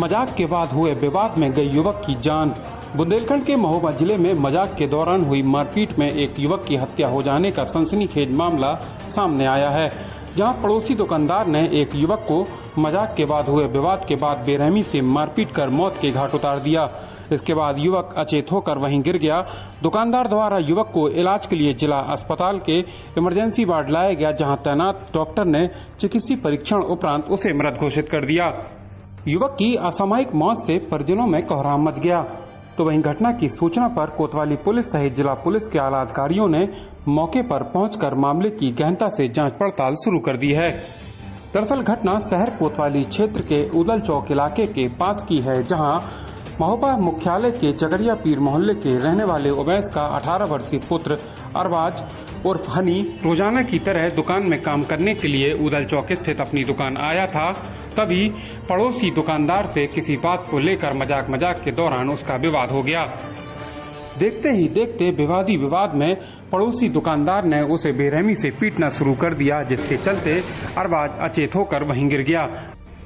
मजाक के बाद हुए विवाद में गई युवक की जान। बुंदेलखंड के महोबा जिले में मजाक के दौरान हुई मारपीट में एक युवक की हत्या हो जाने का सनसनीखेज मामला सामने आया है, जहां पड़ोसी दुकानदार ने एक युवक को मजाक के बाद हुए विवाद के बाद बेरहमी से मारपीट कर मौत के घाट उतार दिया। इसके बाद युवक अचेत होकर वहीं गिर गया। दुकानदार द्वारा युवक को इलाज के लिए जिला अस्पताल के इमरजेंसी वार्ड लाया गया, जहां तैनात डॉक्टर ने चिकित्सीय परीक्षण उपरांत उसे मृत घोषित कर दिया। युवक की असामयिक मौत से परिजनों में कोहराम मच गया। तो वहीं घटना की सूचना पर कोतवाली पुलिस सहित जिला पुलिस के आला अधिकारियों ने मौके पर पहुंचकर मामले की गहनता से जांच पड़ताल शुरू कर दी है। दरअसल घटना शहर कोतवाली क्षेत्र के उदल चौक इलाके के पास की है, जहां महोबा मुख्यालय के जगरिया पीर मोहल्ले के रहने वाले उवैस का 18 वर्षीय पुत्र अरबाज उर्फ हनी रोजाना की तरह दुकान में काम करने के लिए उदल चौक स्थित अपनी दुकान आया था। तभी पड़ोसी दुकानदार से किसी बात को लेकर मजाक के दौरान उसका विवाद हो गया। देखते ही देखते विवादी विवाद में पड़ोसी दुकानदार ने उसे बेरहमी से पीटना शुरू कर दिया, जिसके चलते अरबाज अचेत होकर वहीं गिर गया।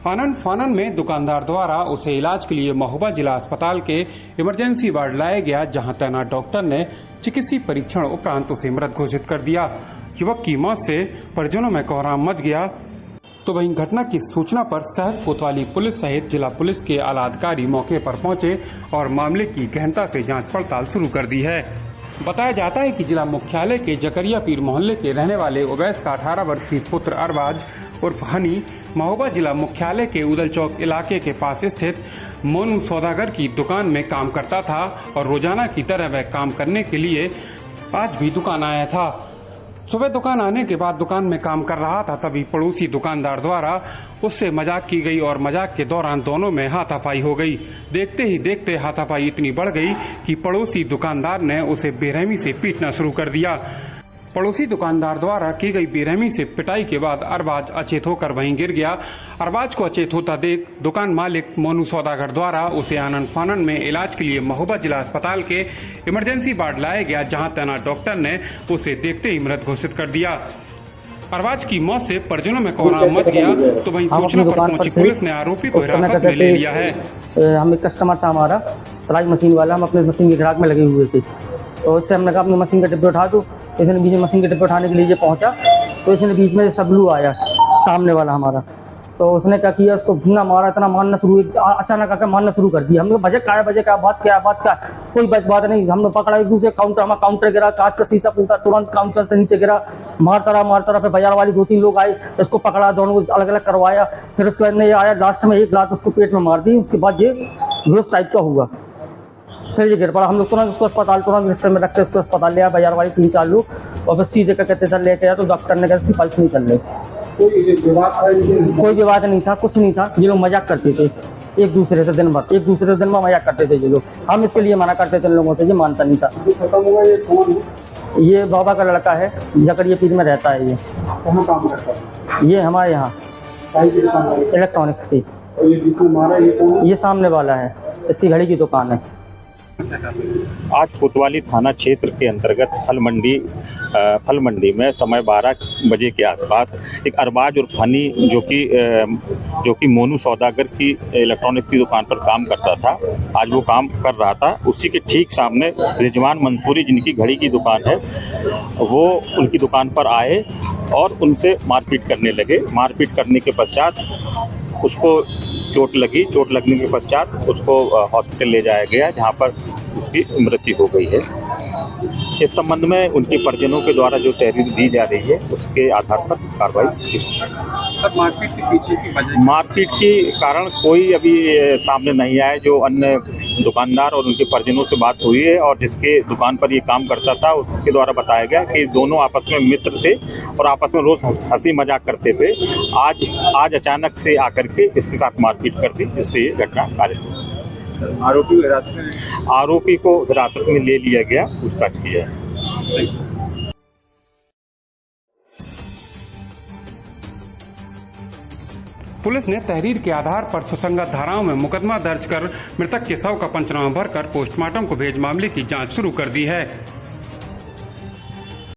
आनन फानन में दुकानदार द्वारा उसे इलाज के लिए महोबा जिला अस्पताल के इमरजेंसी वार्ड लाया गया, जहां तैनात डॉक्टर ने चिकित्सीय परीक्षण उपरांत उसे मृत घोषित कर दिया। युवक की मौत से परिजनों में कोहराम मच गया। तो वहीं घटना की सूचना पर शहर कोतवाली पुलिस सहित जिला पुलिस के आला अधिकारी मौके पर पहुंचे और मामले की गहनता से जांच पड़ताल शुरू कर दी है। बताया जाता है कि जिला मुख्यालय के जकरिया पीर मोहल्ले के रहने वाले उवैस का 18 वर्षीय पुत्र अरबाज उर्फ हनी महोबा जिला मुख्यालय के उदल चौक इलाके के पास स्थित मोनू सौदागर की दुकान में काम करता था और रोजाना की तरह वह काम करने के लिए आज भी दुकान आया था। सुबह दुकान आने के बाद दुकान में काम कर रहा था, तभी पड़ोसी दुकानदार द्वारा उससे मजाक की गई और मजाक के दौरान दोनों में हाथापाई हो गई। देखते ही देखते हाथापाई इतनी बढ़ गई कि पड़ोसी दुकानदार ने उसे बेरहमी से पीटना शुरू कर दिया। पड़ोसी दुकानदार द्वारा की गई बेरहमी से पिटाई के बाद अरबाज अचेत होकर वहीं गिर गया। अरबाज को अचेत होता देख दुकान मालिक मोनू सौदागर द्वारा उसे आनन फानन में इलाज के लिए महोबा जिला अस्पताल के इमरजेंसी वार्ड लाया गया, जहां तैनात डॉक्टर ने उसे देखते ही मृत घोषित कर दिया। अरबाज की मौत से परिजनों में कोहराम मच गया। तो वहीं सूचना पर पहुंची पुलिस ने आरोपी को हिरासत में ले लिया है। हम एक कस्टमर था हमारा सिलाई मशीन वाला, हम अपने मशीन के ग्राहक में लगे हुए थे, तो उससे हमने कहा अपनी मशीन के डिब्बे उठा दो। तो इसने बीच में मशीन के डिब्बे उठाने के लिए पहुंचा, तो इसने बीच में सबलू आया सामने वाला हमारा, तो उसने क्या किया, उसको इतना मारा, इतना मारना शुरू, अचानक आकर मारना शुरू कर दिया। हमने बजे क्या बात क्या कोई बात नहीं। हमने पकड़ा एक दूसरे काउंटर, हमारा काउंटर गिरा, कांच का शीशा फूटा, तुरंत काउंटर से नीचे गिरा, मारता रहा। फिर बाजार वाले 2-3 लोग आए, उसको पकड़ा, दोनों को अलग अलग करवाया। फिर उसके बाद में आया, लास्ट में एक लात उसको पेट में मार दी। उसके बाद ये बेहोश टाइप का हुआ, फिर ये गिर पड़ा। हम लोग तुरंत उसको अस्पताल रिक्शे में रख के उसको अस्पताल ले आया, बाजार वाले 3-4 लोग, और फिर सीधे कहते थे लेके आया, तो डॉक्टर ने कहा पल्स नहीं चल रही। कोई विवाद नहीं था, कुछ नहीं था। ये लोग मजाक करते थे एक दूसरे से, दिन भर मजाक करते थे ये लोग। हम इसके लिए मना करते थे लोगों से, ये मानता नहीं था। ये बाबा का लड़का है, जकरिया पीर में रहता है। ये कहाँ काम करता है? ये हमारे यहाँ इलेक्ट्रॉनिक्स की। ये सामने वाला है, इसकी घड़ी की दुकान है। आज कोतवाली थाना क्षेत्र के अंतर्गत फल मंडी में समय 12 बजे के आसपास एक अरबाज और फनी जो कि मोनू सौदागर की इलेक्ट्रॉनिक्स की दुकान पर काम करता था, आज वो काम कर रहा था, उसी के ठीक सामने रिजवान मंसूरी जिनकी घड़ी की दुकान है, वो उनकी दुकान पर आए और उनसे मारपीट करने लगे। मारपीट करने के पश्चात उसको चोट लगने के पश्चात उसको हॉस्पिटल ले जाया गया, जहां पर उसकी मृत्यु हो गई है। इस संबंध में उनके परिजनों के द्वारा जो तहरीर दी जा रही है, उसके आधार पर कार्रवाई की। सर, मारपीट के पीछे की वजह, मारपीट के कारण कोई अभी सामने नहीं आया। जो अन्य दुकानदार और उनके परिजनों से बात हुई है और जिसके दुकान पर ये काम करता था, उसके द्वारा बताया गया कि दोनों आपस में मित्र थे और आपस में रोज हंसी मजाक करते थे। आज अचानक से आकर के इसके साथ मारपीट कर दी, जिससे ये घटना कारित हुई। आरोपी को हिरासत में ले लिया गया, पूछताछ की है। पुलिस ने तहरीर के आधार पर सुसंगत धाराओं में मुकदमा दर्ज कर मृतक के शव का पंचनामा भरकर पोस्टमार्टम को भेज मामले की जांच शुरू कर दी है।